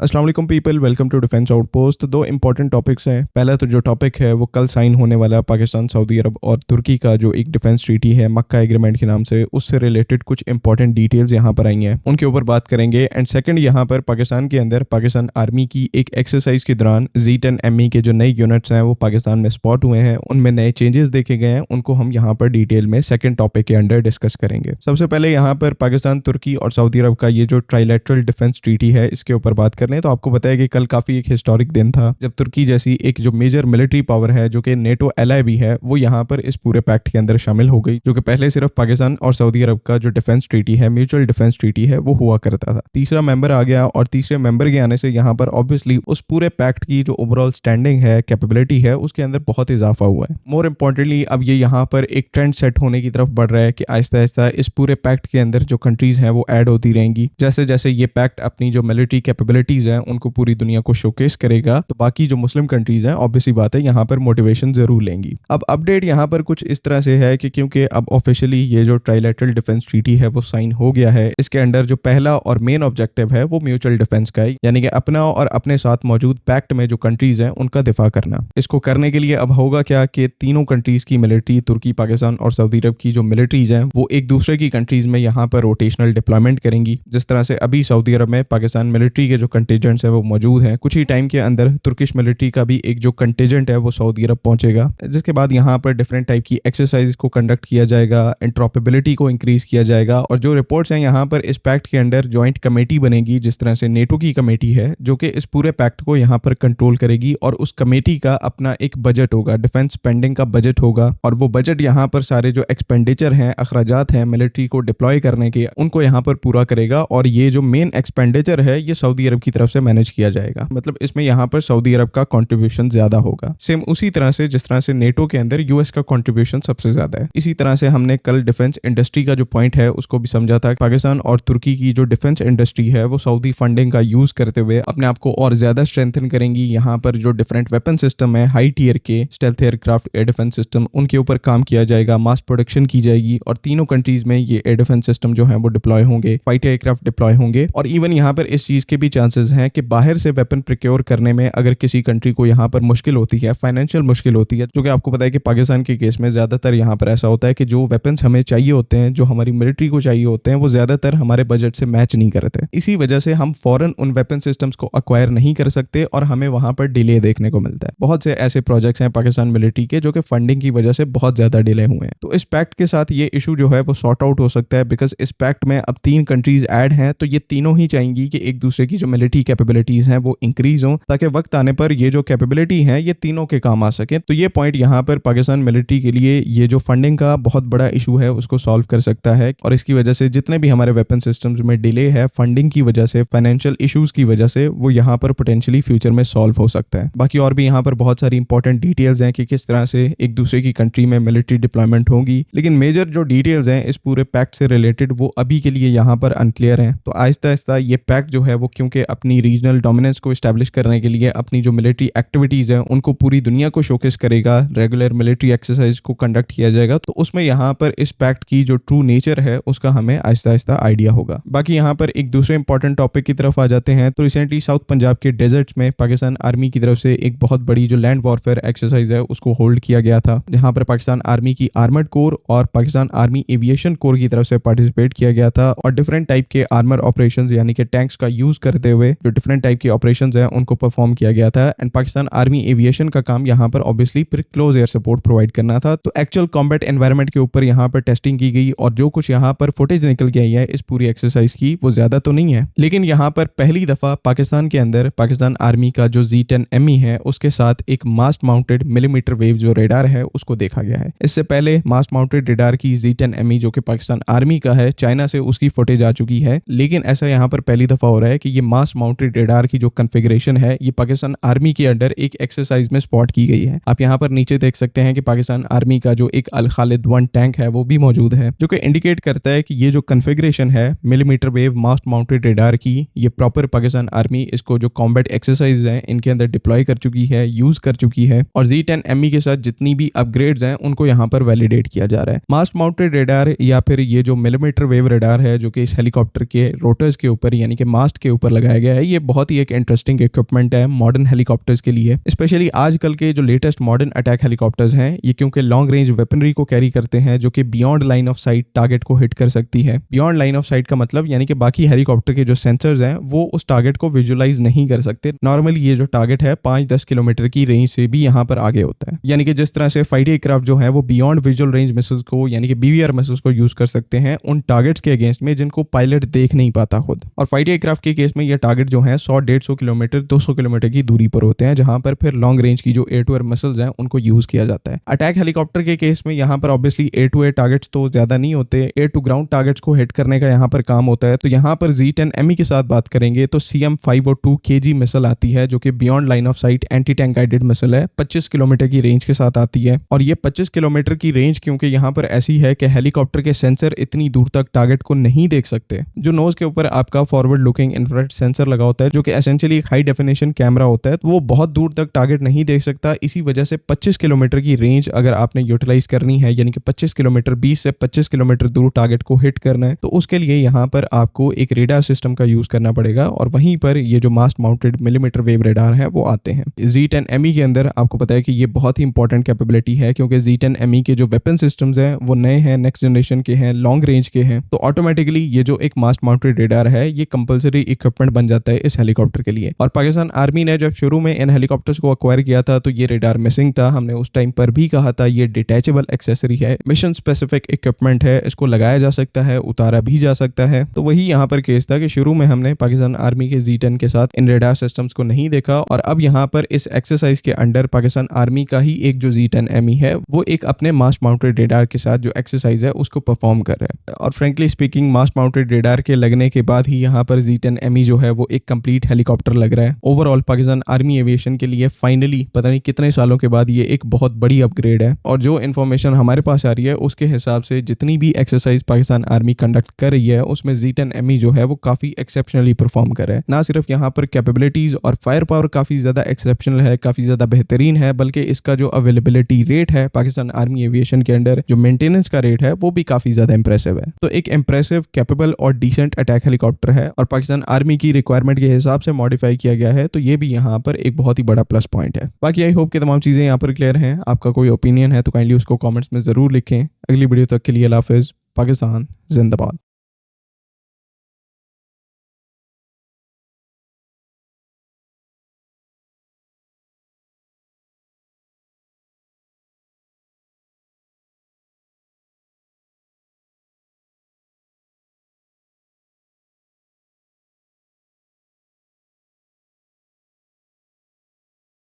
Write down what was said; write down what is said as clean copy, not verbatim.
अस्सलाम वालेकुम people, welcome to defence outpost. तो दो इंपॉर्टेंट टॉपिक्स हैं। पहला तो जो टॉपिक है वो कल साइन होने वाला है पाकिस्तान, सऊदी अरब और तुर्की का जो एक डिफेंस ट्रीटी है मक्का एग्रीमेंट के नाम से, उससे रिलेटेड कुछ इंपॉर्टेंट डिटेल्स यहाँ पर आई हैं, उनके ऊपर बात करेंगे। एंड सेकंड, यहाँ पर पाकिस्तान के अंदर पाकिस्तान आर्मी की एक एक्सरसाइज के दौरान Z10ME के जो नए यूनिट्स हैं वो पाकिस्तान में स्पॉट हुए हैं, उनमें नए चेंजेस देखे गए हैं, उनको हम यहाँ पर डिटेल में सेकंड टॉपिक के अंडर डिस्कस करेंगे। सबसे पहले यहाँ पर पाकिस्तान, तुर्की और सऊदी अरब का ये जो ट्राइलेटरल डिफेंस ट्रीटी है इसके ऊपर बात कर लें तो आपको पता है कि कल काफी एक हिस्टोरिक दिन था जब तुर्की जैसी एक जो मेजर मिलिट्री पावर है जो कि नेटो एलाई भी है वो यहाँ पर इस पूरे पैक्ट के अंदर शामिल हो गई, जो कि पहले सिर्फ पाकिस्तान और सऊदी अरब का जो डिफेंस ट्रीटी है, म्यूचुअल डिफेंस ट्रीटी है, वो हुआ करता था। तीसरा मेंबर आ गया और तीसरे मेंबर के आने से यहाँ पर ऑब्वियसली उस पूरे पैक्ट की जो ओवरऑल स्टैंडिंग है, कैपेबिलिटी है, उसके अंदर बहुत इजाफा हुआ है। मोर इंपॉर्टेंटली अब ये यहाँ पर एक ट्रेंड सेट होने की तरफ बढ़ रहा है कि आहिस्ता आहिस्ता इस पूरे पैक्ट के अंदर जो कंट्रीज हैं वो ऐड होती रहेंगी। जैसे जैसे ये पैक्ट अपनी जो मिलिट्री कैपेबिलिटीज हैं उनको पूरी दुनिया को शोकेस करेगा तो बाकी जो मुस्लिम कंट्रीज हैं ऑब्वियसली बात है यहाँ पर मोटिवेशन जरूर लेंगी। अब अपडेट यहाँ पर कुछ इस तरह से है कि क्योंकि अब ऑफिशियली ये जो ट्राइलेटरल डिफेंस ट्रीटी है वो साइन हो गया है, इसके अंडर जो पहला और मेन ऑब्जेक्टिव है वो म्यूचुअल डिफेंस का है, यानी कि अपना और अपने साथ मौजूद पैक्ट में जो कंट्रीज हैं उनका दिफा करना। इसको करने के लिए अब होगा क्या कि तीनों कंट्रीज की मिलिट्री, तुर्की, पाकिस्तान और सऊदी अरब की जो मिलिट्रीज हैं वो एक दूसरे की कंट्रीज में यहाँ पर रोटेशनल डिप्लॉयमेंट करेंगी। जिस तरह से अभी सऊदी अरब में पाकिस्तान मिलिट्री के जो कंटीजेंट्स है वो मौजूद हैं, कुछ ही टाइम के अंदर तुर्किश मिलिट्री का भी एक जो कंटीजेंट है वो सऊदी अरब पहुंचेगा, जिसके बाद यहाँ पर डिफरेंट टाइप की एक्सरसाइज को कंडक्ट किया जाएगा, इंट्रोपेबिलिटी को इंक्रीज किया जाएगा। और जो रिपोर्ट्स हैं यहाँ पर इस पैक्ट के अंडर ज्वाइंट कमेटी बनेगी, जिस तरह से नेटो की कमेटी है जो कि इस पूरे पैक्ट को यहाँ पर कंट्रोल करेगी और उस कमेटी का अपना एक बजट होगा, डिफेंस स्पेंडिंग का बजट होगा और वो बजट यहाँ पर सारे जो एक्सपेंडिचर हैं, अखराजात हैं मिलिट्री को डिप्लॉय करने के, उनको यहाँ पर पूरा करेगा। और ये जो मेन एक्सपेंडिचर है ये सऊदी अरब की तरफ से मैनेज किया जाएगा, मतलब इसमें यहाँ पर सऊदी अरब का कंट्रीब्यूशन ज्यादा होगा। सेम उसी तरह से जिस तरह से नेटो के अंदर यूएस का कंट्रीब्यूशन सबसे ज्यादा है। इसी तरह से हमने कल डिफेंस इंडस्ट्री का जो पॉइंट है उसको भी समझा था। पाकिस्तान और तुर्की की जो डिफेंस इंडस्ट्री है वो सऊदी फंडिंग का यूज करते हुए अपने आप को और ज्यादा स्ट्रेंथन करेंगी। यहाँ पर जो डिफरेंट वेपन सिस्टम है, हाई टियर के stealth aircraft, air defence system, उनके ऊपर काम किया जाएगा, मास प्रोडक्शन की जाएगी और तीनों कंट्रीज में ये एयर डिफेंस सिस्टम जो है वो डिप्लॉय होंगे, फाइटर एयरक्राफ्ट डिप्लॉय होंगे। और इवन यहाँ पर इस चीज के भी चांसेस हैं कि बाहर से वेपन प्रोक्योर करने में अगर किसी कंट्री को यहाँ पर मुश्किल होती है, फाइनेंशियल मुश्किल होती है, जो कि आपको पता है कि पाकिस्तान के केस में ज्यादातर यहाँ पर ऐसा होता है कि जो वेपन्स हमें चाहिए होते हैं, जो हमारी मिलिट्री को चाहिए होते हैं, वो ज्यादातर हमारे बजट से मैच नहीं करते। इसी वजह से हम फौरन उन वेपन सिस्टम्स को अक्वायर नहीं कर सकते और हमें वहां पर डिले देखने को मिलता है। बहुत से ऐसे प्रोजेक्ट्स हैं पाकिस्तान मिलिट्री के जो कि फंडिंग की वजह से बहुत ज्यादा डिले हुए हैं। तो इस पैक्ट के साथ ये इशू जो है वो सॉर्ट आउट हो सकता है, बिकॉज इस पैक्ट में अब 3 कंट्रीज ऐड हैं तो ये तीनों ही चाहेंगी कि एक दूसरे की जो मिलिट्री कैपेबिलिटीज हैं वो इंक्रीज हो, ताकि वक्त आने पर ये जो कैपेबिलिटी है ये तीनों के काम आ सके। तो ये पॉइंट यहाँ पर पाकिस्तान मिलिट्री के लिए ये जो फंडिंग का बहुत बड़ा इशू है उसको सॉल्व कर सकता है और इसकी वजह से जितने भी हमारे वेपन सिस्टम्स में डिले है फंडिंग की वजह से, फाइनेंशियल इश्यूज की वजह से, वो यहाँ पर पोटेंशियली फ्यूचर में सॉल्व हो सकता है। बाकी और भी यहाँ पर बहुत सारी इंपॉर्टेंट डिटेल्स हैं कि किस तरह से एक दूसरे की कंट्री में मिलिट्री डिप्लॉयमेंट होगी, लेकिन मेजर जो डिटेल्स हैं इस पूरे पैक्ट से रिलेटेड वो अभी के लिए यहाँ पर अनक्लियर हैं। तो आहिस्ता आहिस्ता ये पैक्ट जो है वो क्योंकि अपनी रीजनल डोमिनेंस को इस्टेब्लिश करने के लिए अपनी जो मिलिट्री एक्टिविटीज हैं उनको पूरी दुनिया को शोकेस करेगा, रेगुलर मिलिट्री एक्सरसाइज को कंडक्ट किया जाएगा, तो उसमें यहाँ पर इस पैक्ट की जो ट्रू नेचर है उसका हमें आहिस्ता आहिस्ता आइडिया होगा। बाकी यहाँ पर एक दूसरे इंपॉर्टेंट टॉपिक की तरफ आ जाते हैं। तो रिसेंटली साउथ पंजाब के डेजर्ट्स में पाकिस्तान आर्मी की तरफ से एक बहुत बड़ी जो लैंड वॉरफेयर एक्सरसाइज है उसको होल्ड किया गया था, जहां पर पाकिस्तान आर्मी की आर्मर्ड कोर और पाकिस्तान आर्मी एविएशन कोर की तरफ से पार्टिसिपेट किया गया था और डिफरेंट टाइप के आर्मर ऑपरेशंस यानी कि टैंक्स का यूज करते हुए जो डिफरेंट टाइप के ऑपरेशंस हैं उनको परफॉर्म किया गया था। एंड पाकिस्तान आर्मी एविएशन का काम यहाँ पर obviously close air support provide करना था। तो एक्चुअल कॉम्बैट एनवायरनमेंट के ऊपर यहाँ पर टेस्टिंग की गई और जो कुछ यहाँ पर फुटेज निकल के आई है इस पूरी एक्सरसाइज की वो ज्यादा तो नहीं है, लेकिन यहाँ पर पहली दफा पाकिस्तान के अंदर पाकिस्तान आर्मी का जो Z10ME है उसके साथ एक मास्ट माउंटेड मिलीमीटर वेव जो रेडार है उसको देखा गया है। इससे पहले मास्ट माउंटेड रेडार की Z10ME जो कि पाकिस्तान आर्मी का है, चाइना से उसकी फुटेज आ चुकी है, लेकिन ऐसा यहाँ पर पहली दफा हो रहा है कि ये मास्ट माउंटेड रेडार की जो कॉन्फ़िगरेशन है ये पाकिस्तान आर्मी के अंडर एक एक्सरसाइज में स्पॉट की गई है। आप यहाँ पर नीचे देख सकते हैं कि पाकिस्तान आर्मी का जो एक अल खालिद 1 टैंक है वो भी मौजूद है, जो कि इंडिकेट करता है कि ये जो कॉन्फ़िगरेशन है मिलीमीटर वेव मास्ट माउंटेड रेडार की, ये प्रॉपर पाकिस्तान आर्मी इसको जो कॉम्बैट एक्सरसाइज है इनके अंदर डिप्लॉय कर चुकी है, यूज कर चुकी है और Z10ME के साथ जितनी भी अपग्रेड्स हैं उनको यहाँ पर वैलिडेट किया जा रहा है। मास्ट माउंटेड रेडार या फिर ये जो मिलीमीटर वेव रेडार है जो कि इस हेलीकॉप्टर के रोटर्स के ऊपर यानी कि मास्ट के ऊपर लगाया गया है ये बहुत ही एक इंटरेस्टिंग इक्विपमेंट है मॉडर्न हेलीकॉप्टर्स के लिए, स्पेशली आजकल के जो लेटेस्ट मॉडर्न अटैक हेलीकॉप्टर्स हैं ये क्योंकि लॉन्ग रेंज वेपनरी को कैरी करते हैं जो कि beyond line of site target को हिट कर सकती है। बियॉन्ड लाइन ऑफ साइट का मतलब यानी कि बाकी हेलीकॉप्टर के जो सेंसर्स हैं वो उस टारगेट को विजुअलाइज नहीं कर सकते। नॉर्मली ये जो टारगेट है 5-10 किलोमीटर की रेंज से भी यहाँ पर आगे होता है, यानी कि जिस तरह से फाइटर एयरक्राफ्ट जो है वो बियॉन्ड विजुअल रेंज मिसाइल्स को यानी कि बीवीआर मिसाइल्स को यूज कर सकते हैं उन टारगेट्स के अगेंस्ट में जिनको पायलट देख नहीं पाता खुद। और फाइटर एयरक्राफ्ट के केस में ये टारगेट जो है 100-150 किलोमीटर 200 किलोमीटर की दूरी पर होते हैं, जहां पर फिर लॉन्ग रेंज की जो एयर टू एयर मिसाइल्स हैं उनको यूज किया जाता है। अटैक हेलीकॉप्टर के केस में यहाँ पर obviously air to air targets तो ज्यादा नहीं होते, एयर टू ग्राउंड टारगेट्स को हिट करने का यहाँ पर काम होता है। तो यहाँ पर Z10ME के साथ बात करेंगे तो CM502 KG मिसाइल आती है जो कि beyond line of site anti tank guided missile है, 25 किलोमीटर की रेंज के साथ आती है। और ये 25 किलोमीटर की रेंज क्योंकि यहाँ पर ऐसी है कि हेलीकॉप्टर के सेंसर इतनी दूर तक टारगेट को नहीं देख सकते। जो नोज के ऊपर आपका फॉरवर्ड लुकिंग इंफ्रारेड सेंसर लगा होता है जो कि एसेंशियली एक हाई डेफिनेशन कैमरा होता है, तो वो बहुत दूर तक टारगेट नहीं देख सकता। इसी वजह से 25 किलोमीटर की रेंज अगर आपने यूटिलाइज करनी है यानी कि 25 किलोमीटर 20 से 25 किलोमीटर दूर टारगेट को हिट करना है तो उसके लिए यहाँ पर आपको एक रेडार सिस्टम का यूज करना पड़ेगा और वहीं पर ये जो मास्ट माउंटेड मिलीमीटर वेव रेडार है वो आते हैं। Z10ME के अंदर आपको पता है कि ये बहुत ही इंपॉर्टेंट कैपेबिलिटी है क्योंकि Z10ME के जो वेपन सिस्टम्स हैं वो नए हैं, नेक्स्ट जनरेशन के हैं, लॉन्ग रेंज के हैं, तो ऑटोमेटिकली ये जो एक मास्ट माउंटेड रेडार है ये कंपलसरी इक्विपमेंट बन जाता है इस हेलीकॉप्टर के लिए। और पाकिस्तान आर्मी ने जब शुरू में इन हेलीकॉप्टर्स को अक्वायर किया था तो ये रेडार मिसिंग था। हमने उस टाइम पर भी कहा था ये डिटैचेबल एक्सेसरी है, मिशन स्पेसिफिक इक्विपमेंट है, इसको लगाया जा सकता है, उतारा भी जा सकता है। तो वही यहाँ पर केस था कि शुरू में हमने पाकिस्तान आर्मी के Z10 के साथ इन रेडार सिस्टम्स को नहीं देखा और अब यहाँ पर इस एक्सरसाइज के अंडर पाकिस्तान आर्मी का ही एक जो Z10ME है वो एक अपने मास्ट माउंटेड रेडार के साथ जो एक्सरसाइज है उसको परफॉर्म कर रहा है। और फ्रेंकली स्पीकिंग मास्ट माउंटेड रेडार के लगने के बाद ही यहाँ पर Z10ME जो है वो एक कंप्लीट हेलीकॉप्टर लग रहा है। ओवरऑल पाकिस्तान आर्मी एविएशन के लिए फाइनली पता नहीं कितने सालों के बाद ये एक बहुत बड़ी अपग्रेड है। और जो इन्फॉर्मेशन हमारे पास आ रही है उसके हिसाब से जितनी भी एक्सरसाइज पाकिस्तान आर्मी कंडक्ट कर रही है उसमें Z10ME जो है वो काफी एक्सेप्शनली परफॉर्म कर रहा है। ना सिर्फ यहाँ पर कैपेबिलिटीज और फायर पावर काफी ज्यादा एक्सेप्शनल है, काफी ज्यादा बेहतरीन है, बल्कि इसका जो अवेलेबिलिटी रेट है पाकिस्तान आर्मी एविएशन के अंडर, जो मेंटेनेंस का रेट है वो भी काफी ज्यादा इंप्रेसिव है। तो एक इंप्रेसिव, कैपेबल और डिसेंट अटैक हेलीकॉप्टर है और पाकिस्तान आर्मी की रिक्वायरमेंट के हिसाब से मॉडिफाई किया गया है, तो ये भी यहाँ पर एक बहुत ही बड़ा प्लस पॉइंट है। बाकी आई होप कि तमाम चीजें यहाँ पर क्लियर हैं। आपका कोई ओपिनियन है तो काइंडली उसको कमेंट्स में जरूर लिखें। अगली वीडियो तक के लिए अल्लाह हाफिज़। पाकिस्तान जिंदाबाद।